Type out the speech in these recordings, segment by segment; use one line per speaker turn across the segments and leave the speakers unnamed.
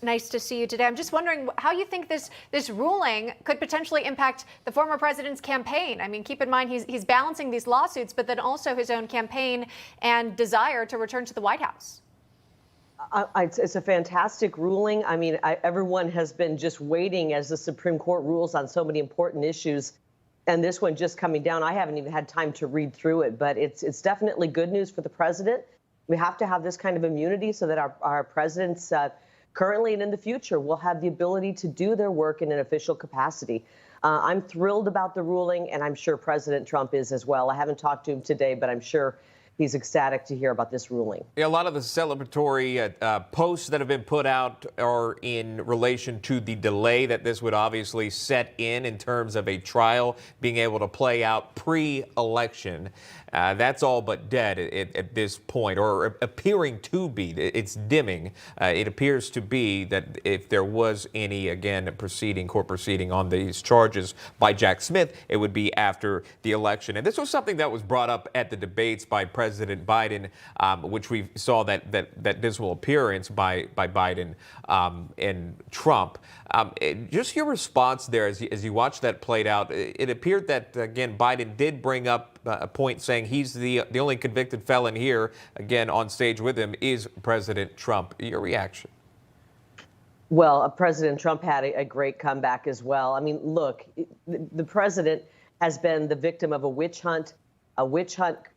Nice to see you today. I'm just wondering how you think this ruling could potentially impact the former president's campaign. I mean, keep in mind he's balancing these lawsuits, but then also his own campaign and desire to return to the White House.
It's a fantastic ruling. I mean, everyone has been just waiting as the Supreme Court rules on so many important issues. And this one just coming down, I haven't even had time to read through it, but it's definitely good news for the president. We have to have this kind of immunity so that our presidents currently and in the future will have the ability to do their work in an official capacity. I'm thrilled about the ruling, and I'm sure President Trump is as well. I haven't talked to him today, but I'm sure he's ecstatic to hear about this ruling.
Yeah, a lot of the celebratory posts that have been put out are in relation to the delay that this would obviously set in terms of a trial being able to play out pre-election. That's all but dead at this point, or appearing to be. It's dimming. It appears to be that if there was any, again, court proceeding on these charges by Jack Smith, it would be after the election. And this was something that was brought up at the debates by President Biden, which we saw that dismal appearance by Biden and Trump. Just your response there as you watched that played out. It appeared that, again, Biden did bring up a point saying he's the only convicted felon here, again, on stage with him is President Trump. Your reaction?
Well, President Trump had a great comeback as well. I mean, look, the president has been the victim of a witch hunt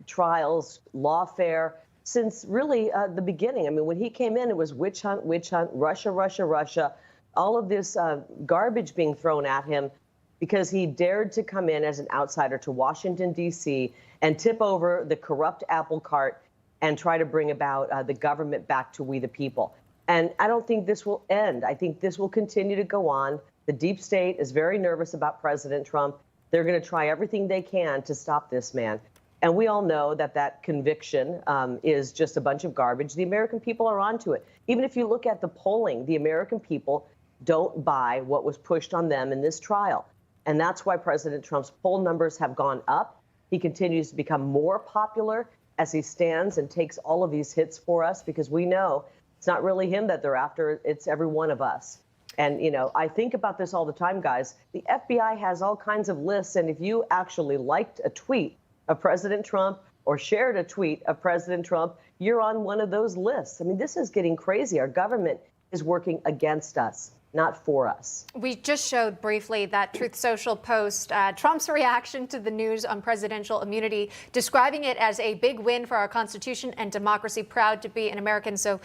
trials, lawfare, since really the beginning. I mean, when he came in, it was witch hunt, Russia, Russia, Russia, all of this garbage being thrown at him because he dared to come in as an outsider to Washington, D.C. and tip over the corrupt apple cart and try to bring about the government back to we the people. And I don't think this will end. I think this will continue to go on. The deep state is very nervous about President Trump. They're going to try everything they can to stop this man. And we all know that conviction is just a bunch of garbage. The American people are onto it. Even if you look at the polling, the American people don't buy what was pushed on them in this trial. And that's why President Trump's poll numbers have gone up. He continues to become more popular as he stands and takes all of these hits for us, because we know it's not really him that they're after. It's every one of us. And, you know, I think about this all the time, guys. The FBI has all kinds of lists. And if you actually liked a tweet of President Trump or shared a tweet of President Trump, you're on one of those lists. I mean, this is getting crazy. Our government is working against us, not for us.
We just showed briefly that Truth Social post, Trump's reaction to the news on presidential immunity, describing it as a big win for our Constitution and democracy, proud to be an American. So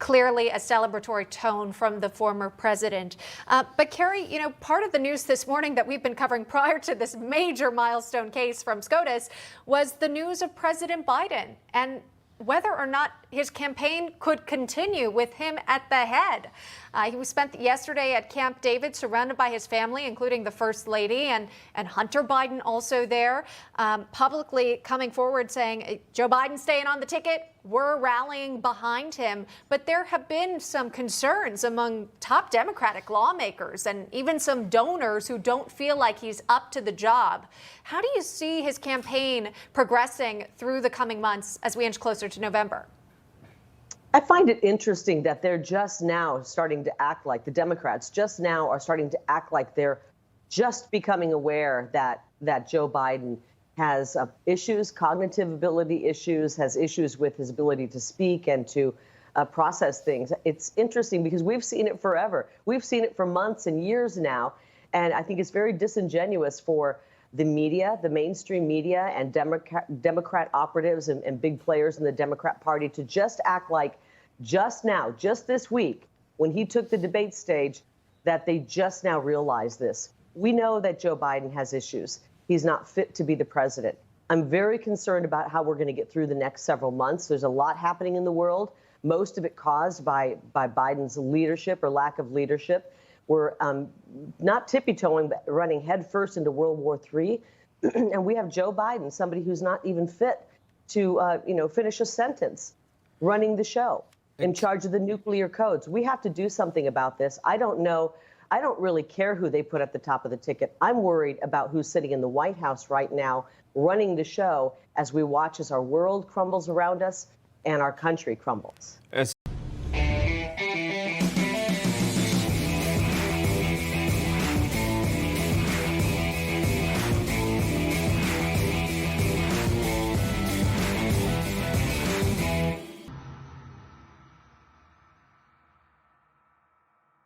clearly a celebratory tone from the former president. But Kari, you know, part of the news this morning that we've been covering prior to this major milestone case from SCOTUS was the news of President Biden and whether or not his campaign could continue with him at the head. He was spent yesterday at Camp David, surrounded by his family, including the First Lady and Hunter Biden also there, publicly coming forward saying, Joe Biden staying on the ticket, we're rallying behind him. But there have been some concerns among top Democratic lawmakers and even some donors who don't feel like he's up to the job. How do you see his campaign progressing through the coming months as we inch closer to November?
I find it interesting that they're just now starting to act like, the Democrats just now are starting to act like they're just becoming aware that Joe Biden has issues, cognitive ability issues, has issues with his ability to speak and to process things. It's interesting because we've seen it forever. We've seen it for months and years now. And I think it's very disingenuous for the media, the mainstream media, and Democrat operatives and big players in the Democrat Party to just act like just now, just this week, when he took the debate stage, that they just now realize this. We know that Joe Biden has issues. He's not fit to be the president. I'm very concerned about how we're going to get through the next several months. There's a lot happening in the world, most of it caused by Biden's leadership or lack of leadership. We're not tippy-toeing, but running headfirst into World War III. And we have Joe Biden, somebody who's not even fit to, finish a sentence, running the show, in charge of the nuclear codes. We have to do something about this. I don't know. I don't really care who they put at the top of the ticket. I'm worried about who's sitting in the White House right now, running the show as we watch as our world crumbles around us and our country crumbles.